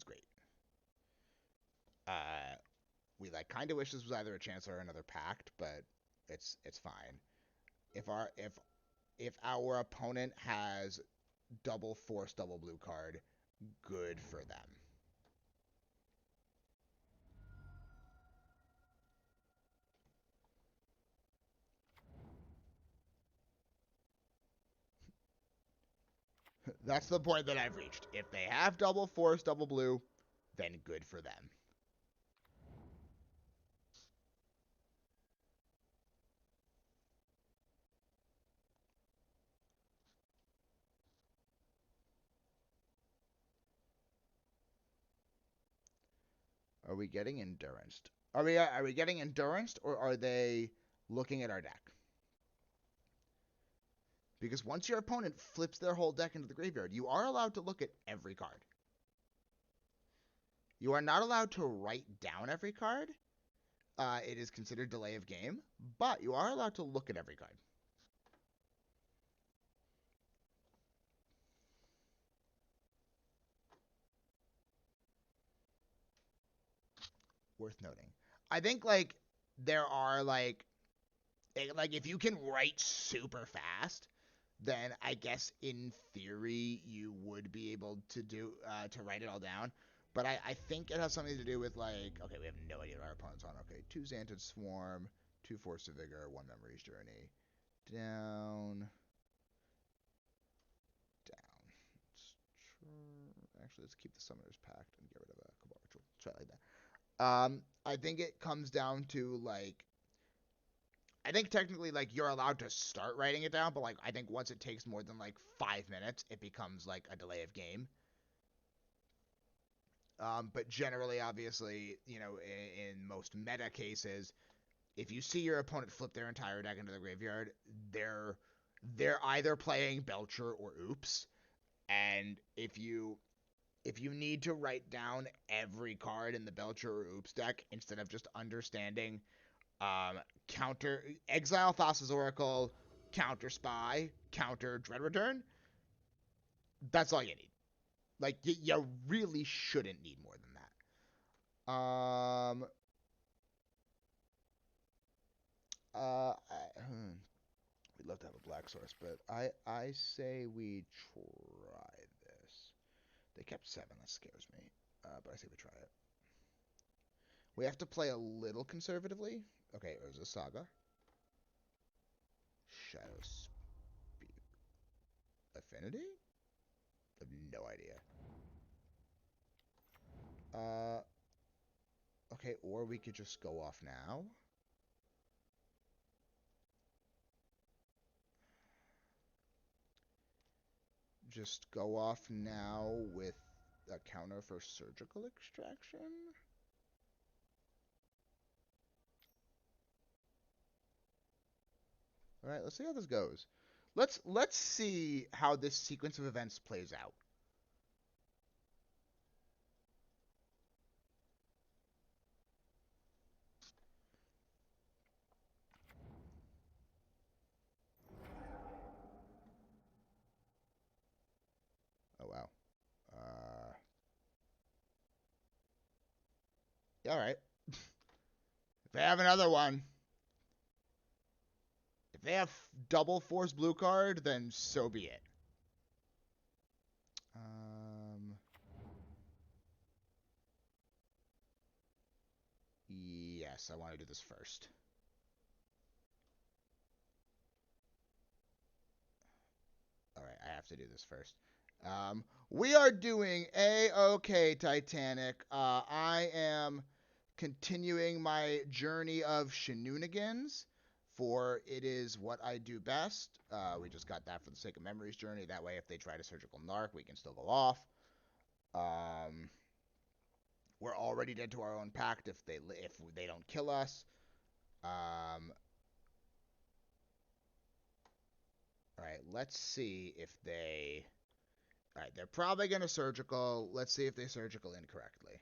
great. We like kind of wish this was either a Chancellor or another Pact, but it's fine. If our opponent has double force, double blue card, good for them. That's the point that I've reached. If they have double force, double blue, then good for them. Are we getting endurance? Are we getting endurance, or are they looking at our deck? Because once your opponent flips their whole deck into the graveyard, you are allowed to look at every card. You are not allowed to write down every card. It is considered delay of game, but you are allowed to look at every card. Worth noting. I think, like, there are, like, if you can write super fast, then I guess in theory you would be able to to write it all down. But I think it has something to do with, like, okay, we have no idea what our opponent's on. Okay, 2 Xantid Swarm, 2 Force of Vigor, 1 Memory's Journey. Down. Actually, let's keep the Summoner's Pact and get rid of a Cabal Ritual. Try it like that. I think it comes down to, like, I think technically, like, you're allowed to start writing it down, but, like, I think once it takes more than, like, 5 minutes, it becomes, like, a delay of game. But generally, obviously, you know, in most meta cases, if you see your opponent flip their entire deck into the graveyard, they're either playing Belcher or Oops, and if you need to write down every card in the Belcher or Oops deck instead of just understanding counter exile Thassa's Oracle, counter Spy, counter Dread Return, that's all you need. Like, you really shouldn't need more than that. We'd love to have a black source, but I say we try this. They kept 7, that scares me. But I say we try it. We have to play a little conservatively. Okay, Urza Saga. Shadow Spear. Affinity? I have no idea. Okay, or we could just go off now. Just go off now with a counter for surgical extraction. All right, let's see how this goes. Let's see how this sequence of events plays out. Oh wow. All right. If they have another one, if they have double force blue card, then so be it. Yes, I want to do this first. All right, I have to do this first. We are doing A-OK, Titanic. I am continuing my journey of shenanigans, for it is what I do best. We just got that for the sake of Memory's Journey. That way, if they try to surgical narc, we can still go off. We're already dead to our own pact if they don't kill us. All right, let's see if they. All right, they're probably gonna surgical. Let's see if they surgical incorrectly.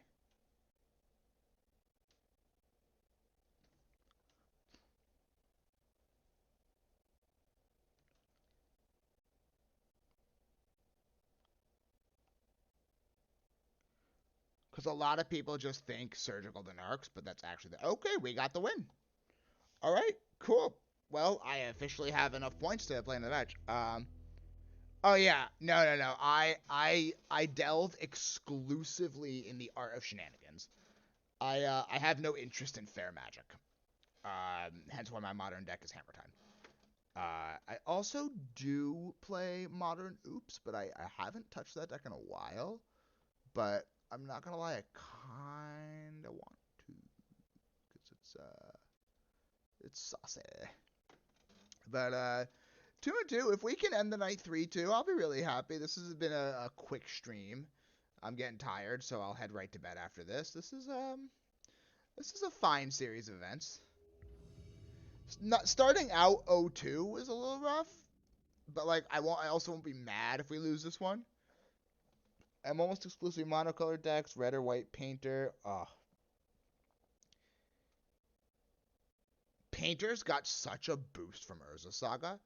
Because a lot of people just think surgical to narcs, but that's actually okay, we got the win. All right, cool. Well, I officially have enough points to play in the match. Oh yeah, no. I delve exclusively in the art of shenanigans. I have no interest in fair magic. Hence why my modern deck is Hammer Time. I also do play modern Oops, but I haven't touched that deck in a while. But I'm not gonna lie, I kinda want to, because it's saucy. But 2-2. If we can end the night 3-2, I'll be really happy. This has been a quick stream. I'm getting tired, so I'll head right to bed after this. This is a fine series of events. Starting out 0-2 was a little rough, but like I also won't be mad if we lose this one. I'm almost exclusively monocolored decks, red or white painter. Painters got such a boost from Urza Saga.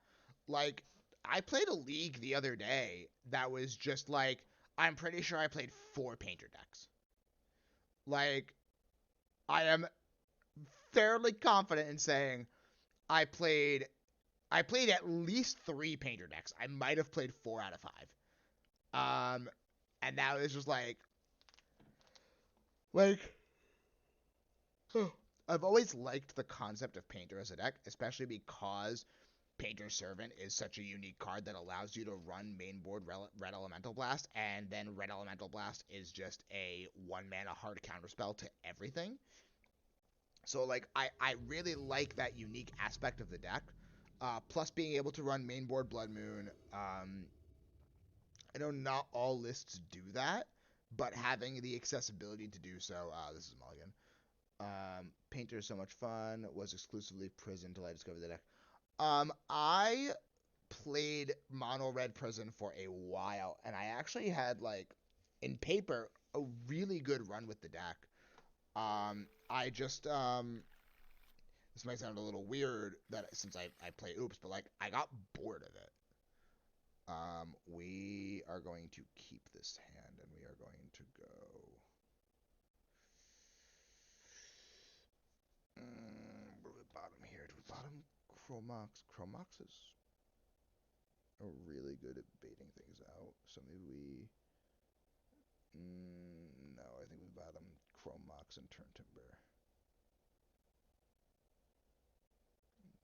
Like, I played a league the other day that was just like, I'm pretty sure I played 4 painter decks. Like, I am fairly confident in saying I played at least 3 painter decks. I might have played 4 out of 5. And that was just like I've always liked the concept of painter as a deck, especially because Painter's Servant is such a unique card that allows you to run main board Red Elemental Blast, and then Red Elemental Blast is just a 1-mana hard counterspell to everything. So, like, I really like that unique aspect of the deck. Plus, being able to run main board Blood Moon. I know not all lists do that, but having the accessibility to do so, this is Mulligan. Painter is so much fun. Was exclusively Prison until I discovered the deck. I played Mono Red Prison for a while, and I actually had, like, in paper, a really good run with the deck. I just, this might sound a little weird that since I play Oops, but, like, I got bored of it. We are going to keep this hand, and we are going to go. Where do we bottom here? Do we bottom Chrome Mox? Chrome Mox is really good at baiting things out. So maybe we. No, I think we bottom Chrome Mox and Turntimber.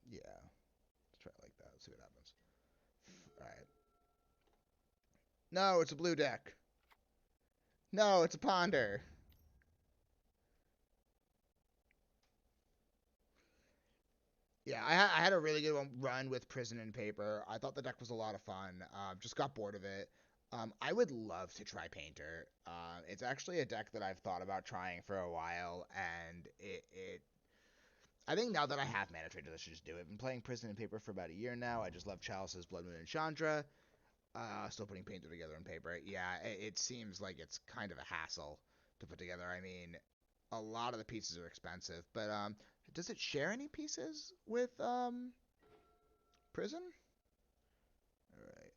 Yeah. Let's try it like that. Let's see what happens. Alright. No, it's a blue deck. No, it's a Ponder. Yeah, I had a really good run with Prison and Paper. I thought the deck was a lot of fun. Just got bored of it. I would love to try Painter. It's actually a deck that I've thought about trying for a while, and I think now that I have Mana Trader, I should just do it. I've been playing Prison and Paper for about a year now. I just love Chalice's Blood Moon and Chandra. Still putting Painter together in paper. Yeah, it seems like it's kind of a hassle to put together. I mean, a lot of the pieces are expensive, but does it share any pieces with Prison? All right.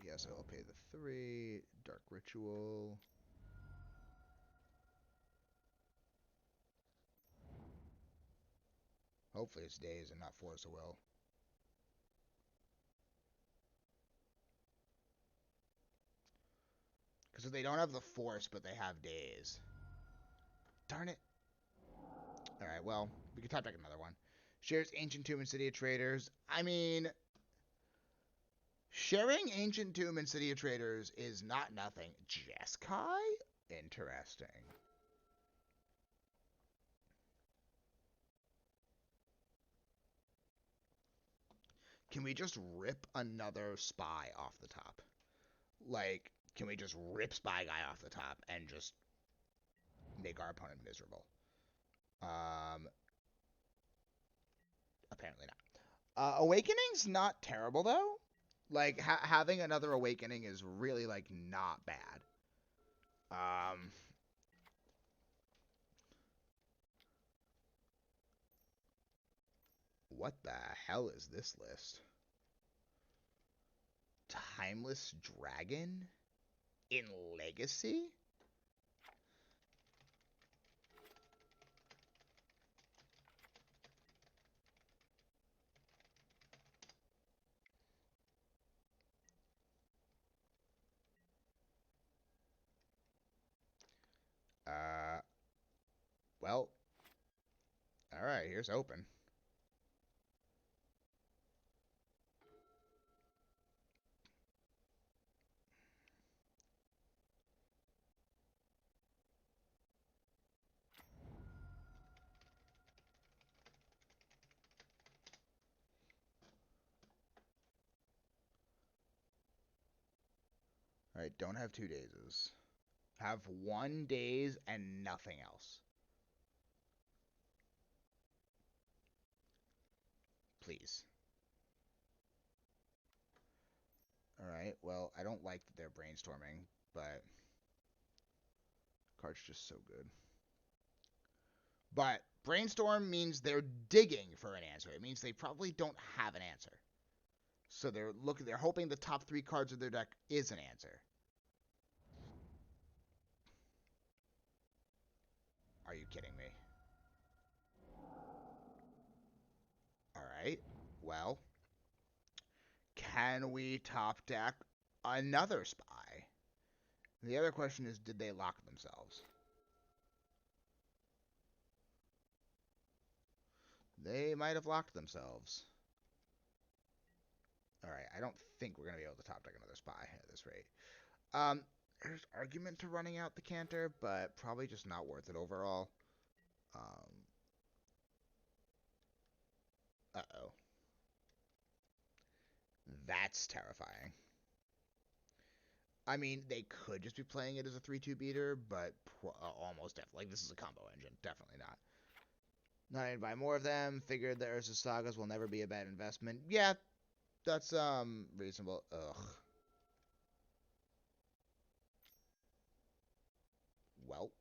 Yes, I'll pay the 3. Dark Ritual. Hopefully it's Days and not Force of Will. Because if they don't have the Force, but they have Days. Darn it. Alright, well, we can type back another one. Shares Ancient Tomb and City of Traders. I mean, sharing Ancient Tomb and City of Traders is not nothing. Jeskai? Interesting. Can we just rip another Spy off the top? Like, can we just rip Spy Guy off the top and just make our opponent miserable? Apparently not. Awakening's not terrible, though. Like, having another Awakening is really, like, not bad. What the hell is this list? Timeless Dragon? In Legacy? Well, alright, here's open. Alright, don't have 2 dazes. Have 1 daze and nothing else. Please. Alright, well, I don't like that they're brainstorming, but Card's just so good. But Brainstorm means they're digging for an answer. It means they probably don't have an answer. So they're hoping the top 3 cards of their deck is an answer. Are you kidding me? Alright, well, can we top deck another Spy? The other question is, did they lock themselves? They might have locked themselves. Alright, I don't think we're going to be able to top deck another Spy at this rate. There's argument to running out the Cantor, but probably just not worth it overall. Uh-oh. That's terrifying. I mean, they could just be playing it as a 3-2 beater, but almost definitely. Like, this is a combo engine. Definitely not. Not need to buy more of them. Figured the Ursa Sagas will never be a bad investment. Yeah, that's, reasonable. Ugh. Well.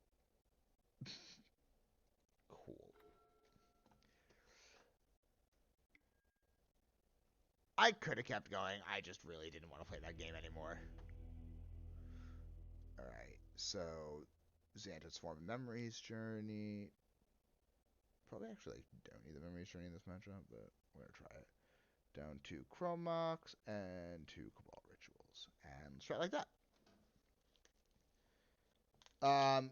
Cool. I could have kept going. I just really didn't want to play that game anymore. Alright, so Xantid Swarm Memories Journey. Probably actually don't need the Memories Journey in this matchup, but we're going to try it. Down to Chrome Mox and to Cabal Rituals. And let's try it like that.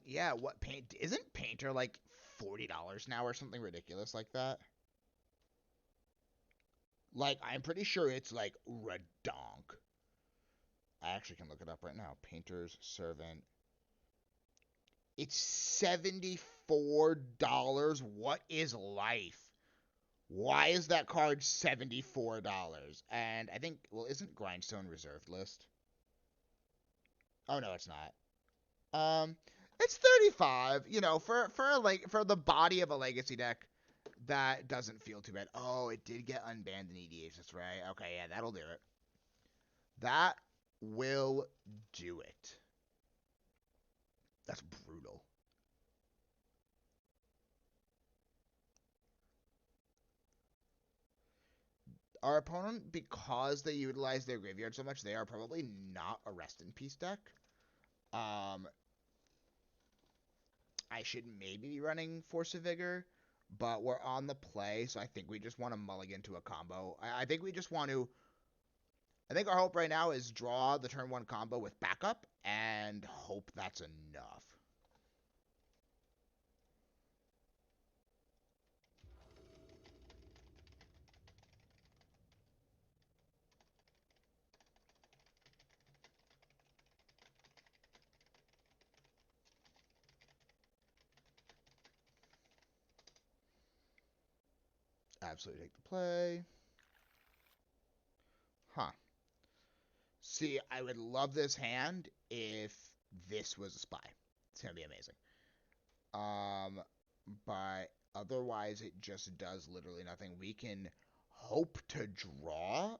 Yeah, what paint isn't Painter like $40 now or something ridiculous like that? Like, I'm pretty sure it's like redonk. I actually can look it up right now. Painter's Servant. It's $74. What is life? Why is that card $74? And I think, well, isn't Grindstone reserved list? Oh no, it's not. It's 35. You know, for the body of a legacy deck, that doesn't feel too bad. Oh, it did get unbanned in EDH. That's right. Okay, yeah, that'll do it. That will do it. That's brutal. Our opponent, because they utilize their graveyard so much, they are probably not a Rest in Peace deck. I should maybe be running Force of Vigor, but we're on the play, so I think we just want to mulligan to a combo. I think we just want to... I think our hope right now is draw the turn 1 combo with backup, and hope that's enough. Absolutely take the play. Huh. See, I would love this hand if this was a Spy. It's going to be amazing. But otherwise it just does literally nothing. We can hope to draw.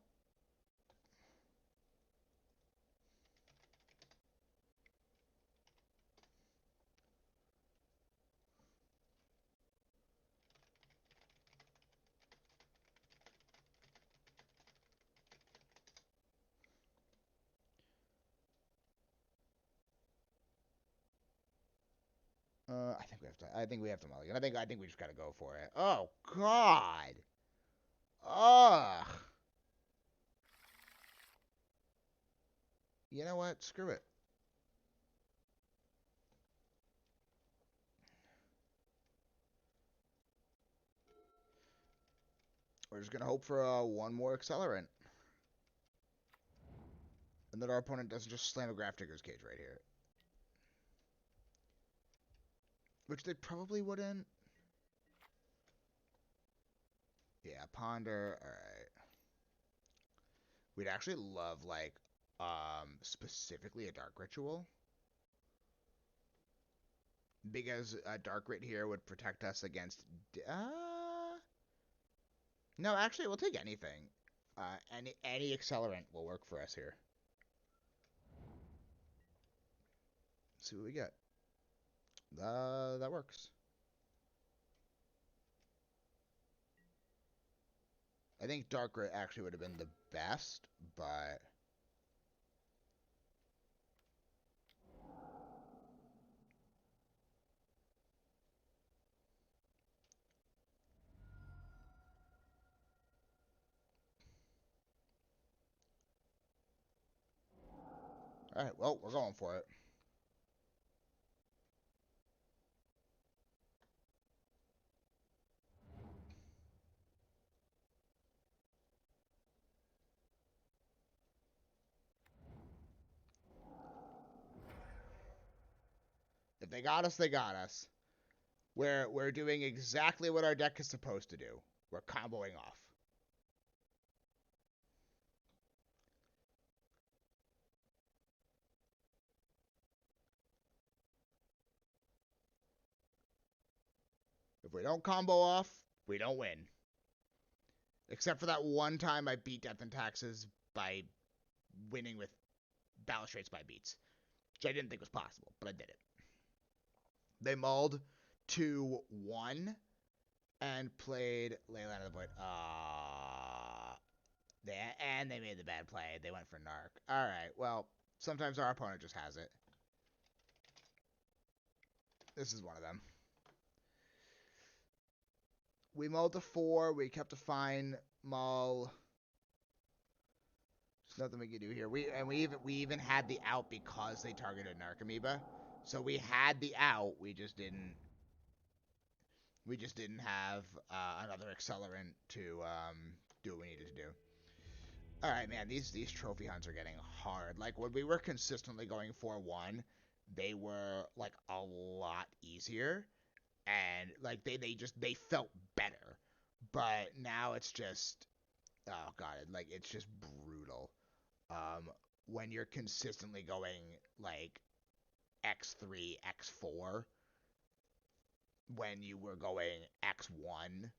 I think we have to. I think we have to mulligan. I think we just gotta go for it. Oh God. Ugh. You know what? Screw it. We're just gonna hope for one more accelerant, and that our opponent doesn't just slam a Grafdigger's Cage right here, which they probably wouldn't. Yeah, Ponder. All right. We'd actually love like specifically a Dark Ritual. Because a Dark Rit here would protect us against... No, actually, we'll take anything. Any accelerant will work for us here. Let's see what we get. That works. I think Dark Ray actually would have been the best, but... Alright, well, we're going for it. If they got us, they got us. We're doing exactly what our deck is supposed to do. We're comboing off. If we don't combo off, we don't win. Except for that one time I beat Death and Taxes by winning with Balustrade Spy beats. Which I didn't think was possible, but I did it. They mulled 2-1 and played Leyline of the Void. And they made the bad play. They went for Narc. Alright, well, sometimes our opponent just has it. This is one of them. We mulled to 4. We kept a fine mull. There's nothing we can do here. We even had the out because they targeted Narcomoeba. So we had the out. We just didn't have another accelerant to do what we needed to do. All right, man. These trophy hunts are getting hard. Like when we were consistently going 4-1, they were like a lot easier, and like they felt better. But now it's just, oh god, it's just brutal. When you're consistently going like X3, X4, when you were going X1,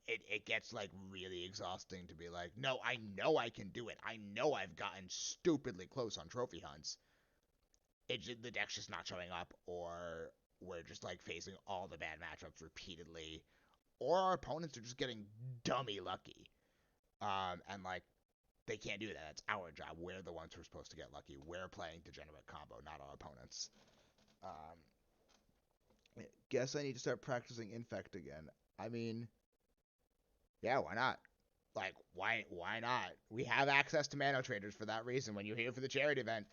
it gets like really exhausting to be like, no, I know I can do it. I know I've gotten stupidly close on trophy hunts. The deck's just not showing up, or we're just like facing all the bad matchups repeatedly, or our opponents are just getting dummy lucky. And like they can't do that. That's our job. We're the ones who are supposed to get lucky. We're playing degenerate combo, not our opponents. Guess I need to start practicing Infect again. I mean, yeah, why not? Like, why not? We have access to Mano Traders for that reason. When you're here for the charity event,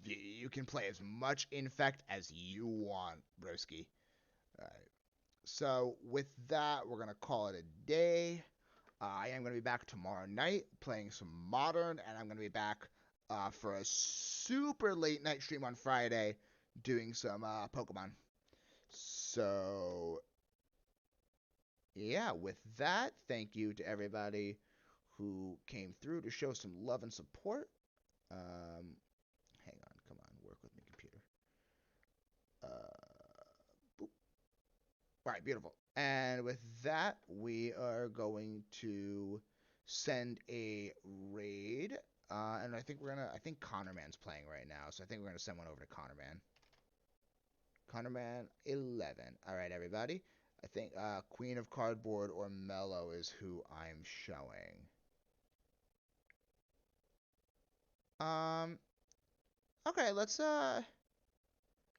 you can play as much Infect as you want, broski. All right. So with that, we're going to call it a day. I am going to be back tomorrow night playing some Modern, and I'm going to be back for a super late night stream on Friday doing some Pokemon. So, yeah, with that, thank you to everybody who came through to show some love and support. Hang on, come on, work with me, computer. Boop. All right, beautiful. And with that, we are going to send a raid. And I think I think Connorman's playing right now, so I think we're gonna send one over to Connorman. Connorman 11. All right, everybody. I think Queen of Cardboard or Mellow is who I'm showing. Okay, let's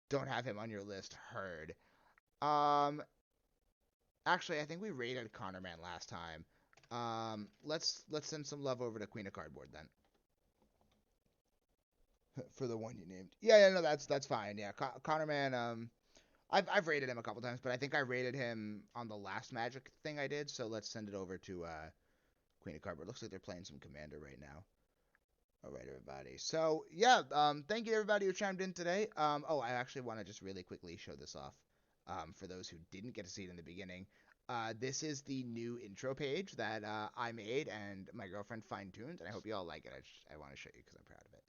don't have him on your list, Heard. Actually, I think we raided Connorman last time. Let's send some love over to Queen of Cardboard then. For the one you named. Yeah, no, that's fine. Yeah, Connorman, I've raided him a couple times, but I think I raided him on the last Magic thing I did, so let's send it over to Queen of Cardboard. Looks like they're playing some Commander right now. All right, everybody. So, yeah, thank you to everybody who chimed in today. Oh, I actually want to just really quickly show this off for those who didn't get to see it in the beginning. This is the new intro page that I made and my girlfriend fine-tuned, and I hope you all like it. I want to show you because I'm proud of it.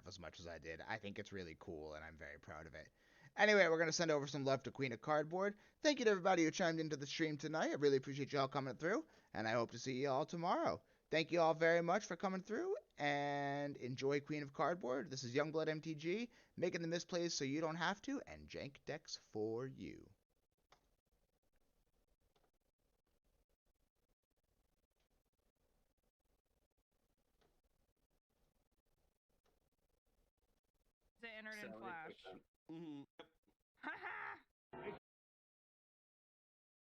as much as I did. I think it's really cool, and I'm very proud of it. Anyway, we're going to send over some love to Queen of Cardboard. Thank you to everybody who chimed into the stream tonight. I really appreciate y'all coming through, and I hope to see you all tomorrow. Thank you all very much for coming through, and enjoy Queen of Cardboard. This is Youngblood MTG, making the misplays so you don't have to, and jank decks for you. To enter it in Flash.